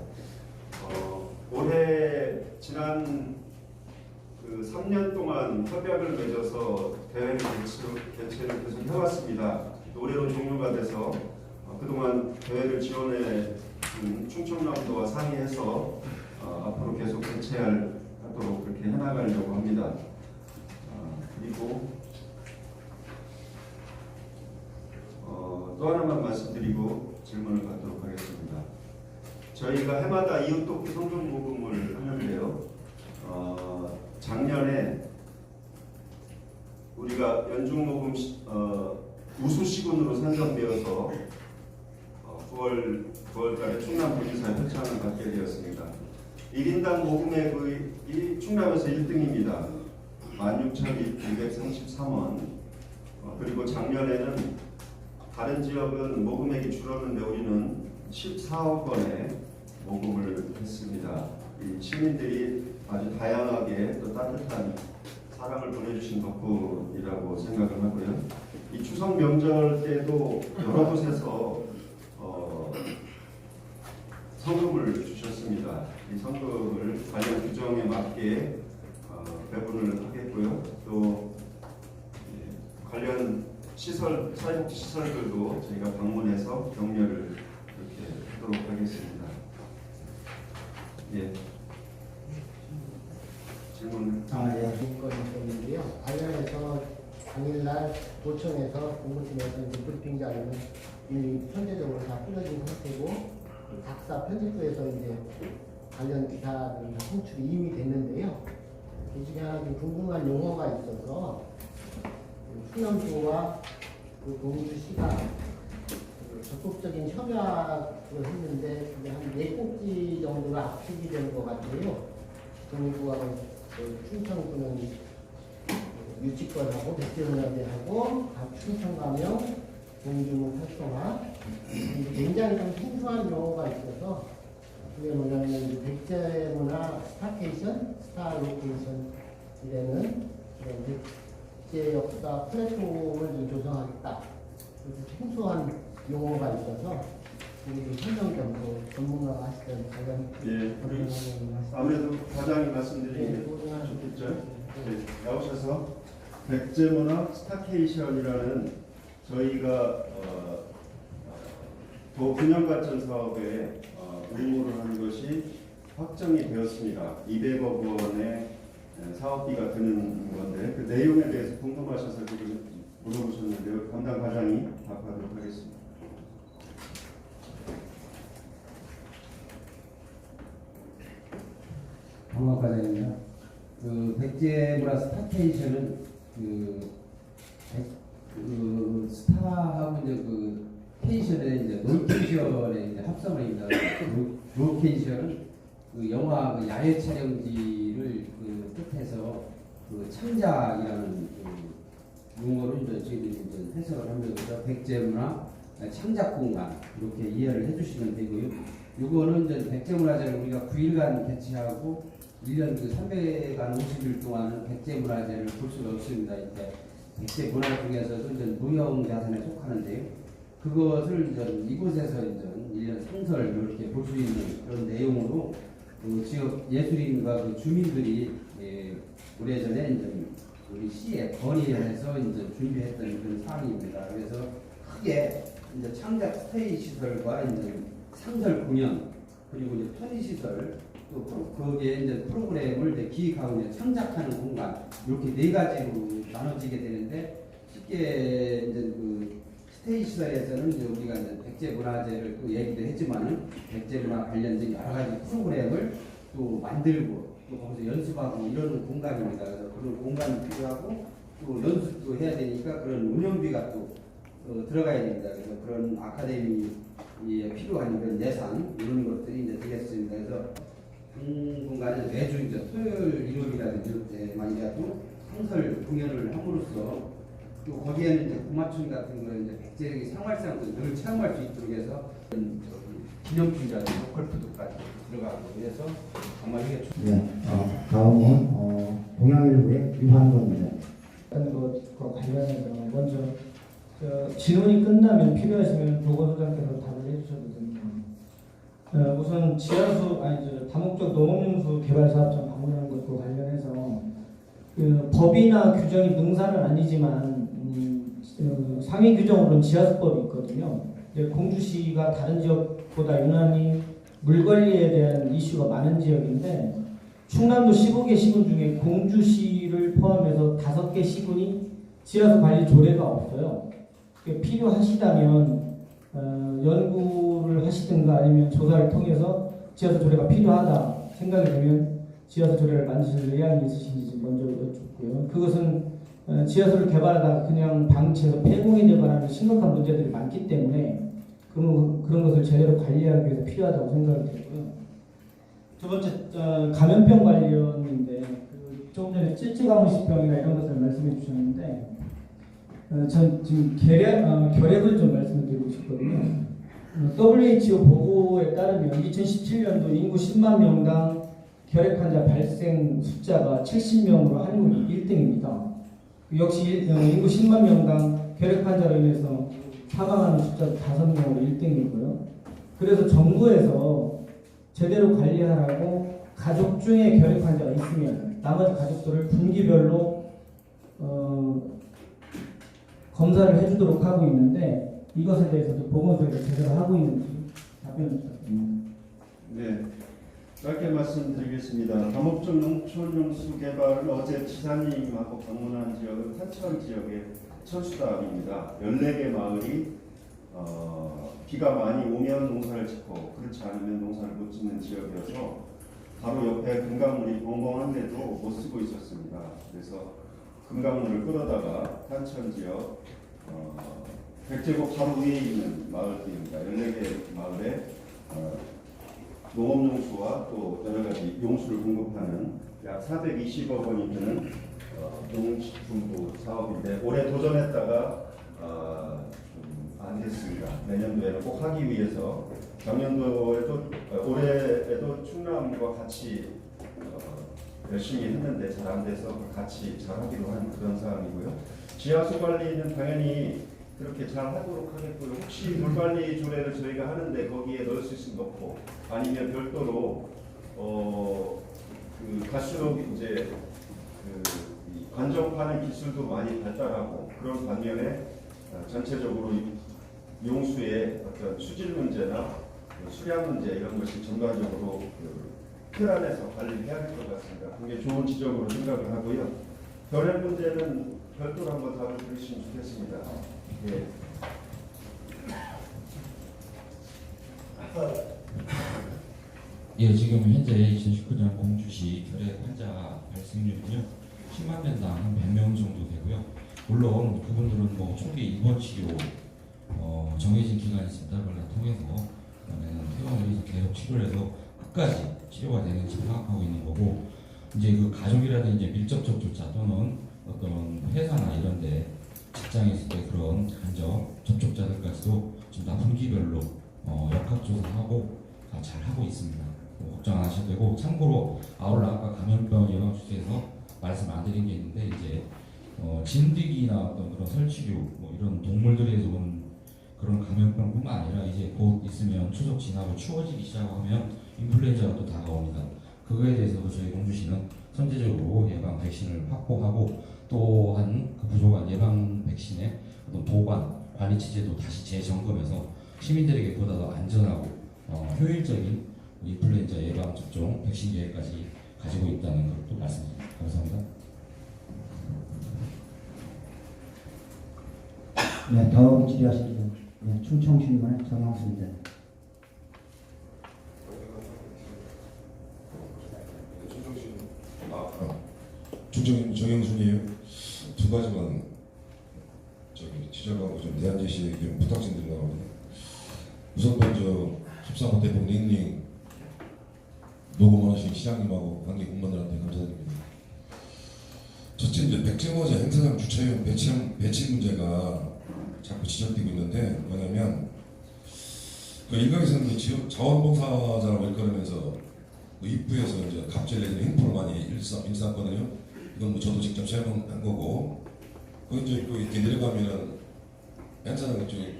올해 지난 3년 동안 협약을 맺어서 대회를 개최를 계속 해왔습니다. 올해로 종료가 돼서 그동안 대회를 지원해 충청남도와 상의해서 앞으로 계속 개최하도록 그렇게 해나가려고 합니다. 그리고 또 하나만 말씀드리고 질문을 받도록 하겠습니다. 저희가 해마다 이웃돕기 성금 모금을 하는데요. 작년에 우리가 연중모금 우수시군으로 선정되어서 9월달에 충남 도지사의 표창을 받게 되었습니다. 1인당 모금액이 충남에서 1등입니다. 16,233원. 그리고 작년에는 다른 지역은 모금액이 줄었는데 우리는 14억 원의 모금을 했습니다. 이 시민들이 아주 다양하게 또 따뜻한 사랑을 보내주신 덕분이라고 생각을 하고요. 이 추석 명절 때도 여러 곳에서 성금을 주셨습니다. 이 성금을 관련 규정에 맞게 배분을 하겠고요. 또 관련 시설, 사회복지 시설들도 저희가 방문해서 격려를 이렇게 하도록 하겠습니다. 예. 질문. 예, 문건이 있는데요. 관련해서 당일날 도청에서 공무팀에서 이제 브리핑 자료는 일일이 현재적으로 다 뿌려진 상태고 각사 편집부에서 이제 관련 기사들이 다 송출이 이미 됐는데요. 이 중에 하나 좀 궁금한 용어가 있어서 충남도와 그 공주시가 적극적인 협약을 했는데 그게 한 4꼭지 정도가 압축이 된 것 같아요. 정부하고 충청도는 유치권하고 백제문화재하고 충청 가명 공주문 활성화 굉장히 좀 생소한 용어가 있어서 그게 뭐냐면 백제문화 스타케이션, 스타 로케이션 이라는 그런 백제 역사 플랫폼을 좀 조성하겠다. 생소한 용어가 있어서 우리 설명 좀 전문가가 하시던 관련 예, 아무래도 과장이 말씀드리는 게 좋겠죠. 네, 나오셔서 백제문화 스타케이션이라는 저희가 도 균형발전 사업에 의무를 하는 것이 확정이 되었습니다. 200억 원의 사업비가 드는 건데 그 내용에 대해서 궁금하셔서 지금 물어보셨는데요. 담당 과장이 답하도록 하겠습니다. 강화과장입니다. 백제문화 스타테이션은 스타하고 이제 테이션의 이제 로케이션의 이제 합성어입니다. 로케이션은 영화 야외 촬영지를 뜻해서 창작이라는 용어로 이제 저희들이 이제 해석을 하면서 백제문화 창작 공간 이렇게 이해를 해주시면 되고요. 이거는 이제 백제문화제를 우리가 9일간 개최하고 1년 350일 동안은 백제문화제를 볼 수가 없습니다. 이때 백제문화 중에서도 이제 무형자산에 속하는데요. 그것을 이제 이곳에서 이제 1년 상설 이렇게 볼 수 있는 그런 내용으로 지역 예술인과 주민들이 오래전에 이제 우리 시에 건의해서 이제 준비했던 그런 사항입니다. 그래서 크게 이제 창작 스테이 시설과 이제 상설 공연 그리고 이제 편의 시설 또 거기에 이제 프로그램을 이제 기획하고 이제 창작하는 공간 이렇게 네 가지로 나눠지게 되는데 쉽게 이제 스테이 시설에서는 이제 우리가 이제 백제문화제를 또 얘기도 했지만은 백제문화 관련된 여러 가지 프로그램을 또 만들고 또 거기서 연습하고 이런 공간입니다. 그래서 그런 공간이 필요하고 또 연습도 해야 되니까 그런 운영비가 또 들어가야 됩니다. 그래서 그런 아카데미에 필요한 그런 예산 이런 것들이 이제 되겠습니다. 그래서 공간은 매주 이제 토요일, 일요일이라든지 이렇게 만이라도 상설 공연을 함으로써 또 거기에는 이제 구마춘 같은 거 이제 백제의 생활상도 늘 체험할 수 있도록 해서 기념품이라든지 골프도까지 들어가고 그래서 정말 이게 네, 다음은 동양일보의 유한건입니다. 것과 관련해서 먼저 질문이 끝나면 필요하시면 도건소장께서 답을 해주셔도 됩니다. 우선 다목적 농업용수 개발사업장 방문한 것과 관련해서 법이나 규정이 능사는 아니지만 상위 규정으로는 지하수법이 있거든요. 공주시가 다른 지역보다 유난히 물 관리에 대한 이슈가 많은 지역인데 충남도 15개 시군 중에 공주시를 포함해서 5개 시군이 지하수 관리 조례가 없어요. 필요하시다면 연구를 하시든가 아니면 조사를 통해서 지하수 조례가 필요하다 생각이 되면 지하수 조례를 만드실 의향이 있으신지 먼저 여쭙고요. 그것은 지하수를 개발하다가 그냥 방치해서 폐공이 되거나 심각한 문제들이 많기 때문에 그런 것을 제대로 관리하기 위해서 필요하다고 생각이 되고요. 두 번째 감염병 관련인데 조금 전에 찔찔가무시병이나 이런 것을 말씀해 주셨는데 전 지금 결핵을 좀 말씀을 드리고 싶거든요. WHO 보고에 따르면 2017년도 인구 10만 명당 결핵 환자 발생 숫자가 70명으로 한국이 1등입니다. 역시 인구 10만 명당 결핵 환자로 인해서 사망하는 숫자도 5명으로 1등이고요. 그래서 정부에서 제대로 관리하라고 가족 중에 결핵 환자가 있으면 나머지 가족들을 분기별로 검사를 해주도록 하고 있는데 이것에 대해서도 보건소에서 제대로 하고 있는지 답변을 부탁드립니다. 네, 짧게 말씀드리겠습니다. 다목적 농촌용수 개발을 어제 지사님하고 방문한 지역은 탄천 지역의 천수답입니다. 14개 마을이 비가 많이 오면 농사를 짓고 그렇지 않으면 농사를 못 짓는 지역이어서 바로 옆에 금강물이 벙벙한데도 못 쓰고 있었습니다. 그래서 금강물을 끌어다가 탄천 지역 백제고 바로 위에 있는 마을들입니다. 14개 마을에 농업용수와 또 여러가지 용수를 공급하는 약 420억 원이 드는 농식품부 사업인데 올해 도전했다가 안 됐습니다. 내년도에는 꼭 하기 위해서 작년도에도 올해에도 충남과 같이 열심히 했는데 잘 안 돼서 같이 잘 하기로 한 그런 상황이고요. 지하수 관리는 당연히 그렇게 잘 하도록 하겠고요. 혹시 물관리 조례를 저희가 하는데 거기에 넣을 수 있으면 넣고 아니면 별도로 갈수록 이제 관정파는 기술도 많이 발달하고 그런 반면에 전체적으로 용수의 어떤 수질 문제나 수량 문제 이런 것이 전반적으로 틀 안에서 관리를 해야 될 것 같습니다. 그게 좋은 지적으로 생각을 하고요. 결핵 문제는 별도로 한번 답을 드리시면 좋겠습니다. 예. 예, 지금 현재 2019년 공주시 결핵 환자 발생률은요 10만 명당 한 100명 정도 되고요. 물론 그분들은 뭐 초기 입원 치료 정해진 기간이 있습니다. 그걸 통해서 퇴원을 해서 계속 치료를 해서 끝까지 치료가 되는지 파악하고 있는 거고, 이제 그 가족이라든지 밀접 접촉자 또는 어떤 회사나 이런데 직장에 있을 때 그런 간접 접촉자들까지도 지금 다 분기별로 역학조사하고 잘 하고 있습니다. 걱정 안 하셔도 되고, 참고로 아울러 아까 감염병 예방주제에서 말씀 안 드린 게 있는데, 이제 진드기나 어떤 그런 설치류 뭐 이런 동물들에서 온 그런 감염병뿐만 아니라 이제 곧 있으면 추석 지나고 추워지기 시작하면 인플루엔자가 또 다가옵니다. 그거에 대해서도 저희 공주시는 선제적으로 예방 백신을 확보하고, 또한 그 부족한 예방 백신의 어떤 보관 관리 체제도 다시 재점검해서 시민들에게 보다 더 안전하고 효율적인 인플루엔자 예방 접종 백신 계획까지 가지고 있다는 것도 말씀드립니다. 감사합니다. 네, 다음 질의하시죠. 네, 충청시민의 정영수입니다. 충청 정영순이에요. 두 가지만 지적하고 좀 대안 제시에 좀 부탁 좀 드리려고 합니다. 우선 먼저 13호 대표 링링 녹음하신 시장님하고 관계 공무원들한테 감사드립니다. 첫째, 이제 백제모자 행사장 주차용 배치 문제가 자꾸 지적되고 있는데, 뭐냐면 그 일각에서는 그 자원봉사자라고 일컬으면서 그 입구에서 이제 갑질 내지는 횡포를 많이 일삼거든요. 이건 뭐 저도 직접 체험한 거고, 그 이제 또 이렇게 내려가면은 행사장 쪽에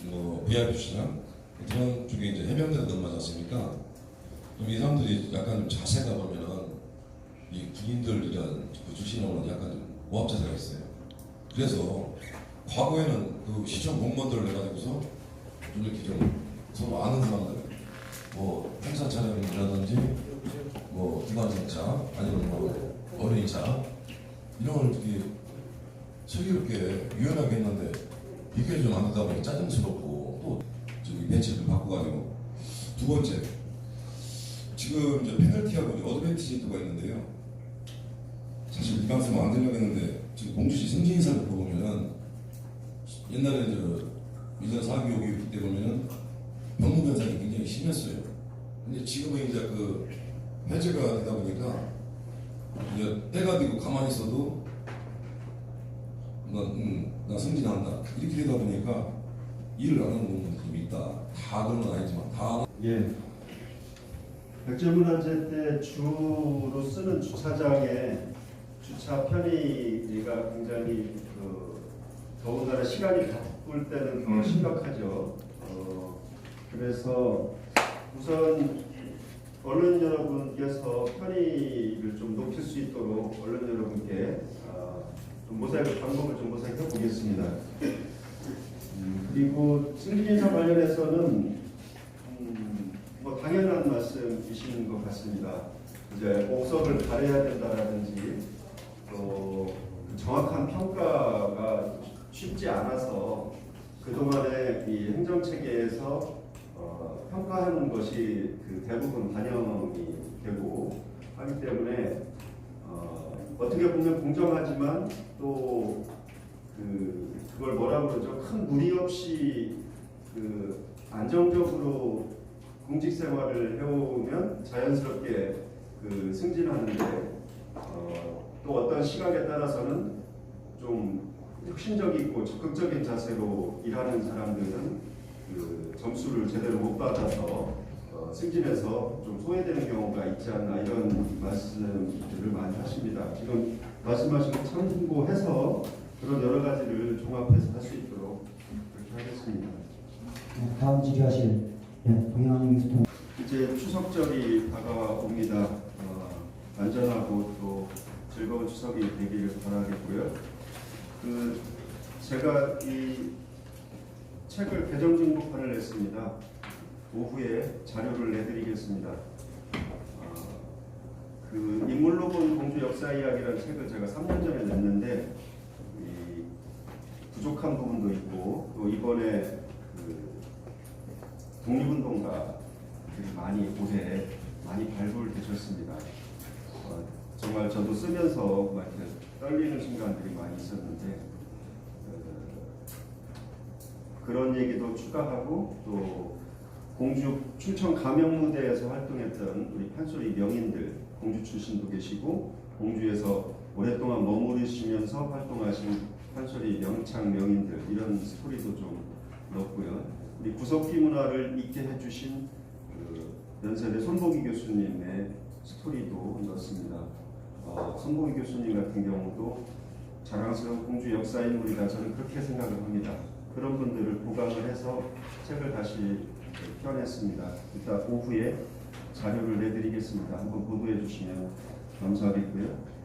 뭐 VIP 주차장 그런 쪽에 이제 해병대가 넘어가지 않습니까? 그럼 이 사람들이 약간 좀 자세가 보면은 이 군인들 이런 그 출신하고는 약간 좀 모합 자세가 있어요. 그래서 과거에는 그 시청 공무원들을 내가지고서 좀 이렇게 좀 서로 아는 사람들, 뭐 행사 차량이라든지 뭐 기관차차 아니면 뭐 어린이차 이런 걸 되게 슬기롭게 유연하게 했는데, 이게 좀 안 하다 보니 짜증스럽고 또 저기 배치를 바꿔가지고. 두 번째, 지금 이제 페널티하고 어드밴티지가 있는데요. 사실 이 말씀 안 드리려고 했는데, 지금 공주시 승진인사를 보면은 옛날에 이전 사기 오기 때 보면은 병무 현상이 굉장히 심했어요. 근데 지금은 이제 그 해제가 되다 보니까 이제 때가 되고 가만히 있어도 나 승진한다 이렇게 되다 보니까 일을 안 하는 부분이 좀 있다. 다 그런 건 아니지만 다. 예. 백제문화재 때 주로 쓰는 주차장에 주차 편의가 굉장히 더군다나 시간이 바쁠 때는 더 심각하죠. 그래서 우선 언론 여러분께서 편의를 좀 높일 수 있도록 언론 여러분께 좀 모사이크 방법을 좀 모사이크해 보겠습니다. 그리고 승진인사 관련해서는 뭐 당연한 말씀이신 것 같습니다. 이제 옥석을 가려야 된다라든지 또 정확한 평가가 쉽지 않아서 그동안의 이 행정 체계에서 평가하는 것이 그 대부분 반영이 되고 하기 때문에 어떻게 보면 공정하지만 또 그걸 뭐라 그러죠? 큰 무리 없이 그 안정적으로 공직 생활을 해오면 자연스럽게 그 승진하는데 또 어떤 시각에 따라서는 좀 혁신적이고 적극적인 자세로 일하는 사람들은 그 점수를 제대로 못 받아서 승진해서 좀 소외되는 경우가 있지 않나 이런 말씀들을 많이 하십니다. 지금 말씀하신 거 참고해서 그런 여러 가지를 종합해서 할 수 있도록 그렇게 하겠습니다. 네, 다음 질의하실 동양 뉴스통. 이제 추석절이 다가옵니다. 안전하고 또 즐거운 추석이 되기를 바라겠고요. 제가 이 책을 개정 중복판을 냈습니다. 오후에 자료를 내드리겠습니다. 그 인물로 본 공주 역사 이야기라는 책을 제가 3년 전에 냈는데 부족한 부분도 있고 또 이번에 그 독립운동가들이 많이 올해 많이 발굴되셨습니다. 정말 저도 쓰면서 막 이렇게 떨리는 순간들이 많이 있었는데 그런 얘기도 추가하고 또 공주 충청 가명무대에서 활동했던 우리 판소리 명인들, 공주 출신도 계시고 공주에서 오랫동안 머무르시면서 활동하신 판소리 명창 명인들 이런 스토리도 좀 넣었고요. 우리 구석기 문화를 있게 해주신 연세대 손보기 교수님의 스토리도 넣었습니다. 손보기 교수님 같은 경우도 자랑스러운 공주 역사 인물이다 저는 그렇게 생각을 합니다. 그런 분들을 보강을 해서 책을 다시 펴냈습니다. 이따 오후에 자료를 내드리겠습니다. 한번 보도해 주시면 감사하겠고요.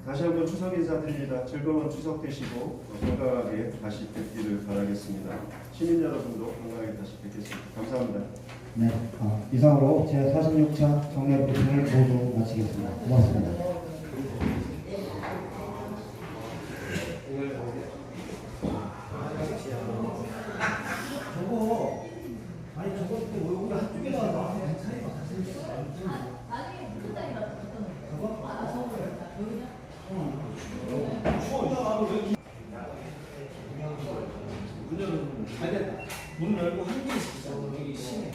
다시 한번 추석 인사드립니다. 즐거운 추석 되시고 건강하게 다시 뵙기를 바라겠습니다. 시민 여러분도 건강하게 다시 뵙겠습니다. 감사합니다. 네, 이상으로 제46차 정례 브리핑을 모두 마치겠습니다. 고맙습니다. 문 열고 한 개씩 있어. 여기 심해.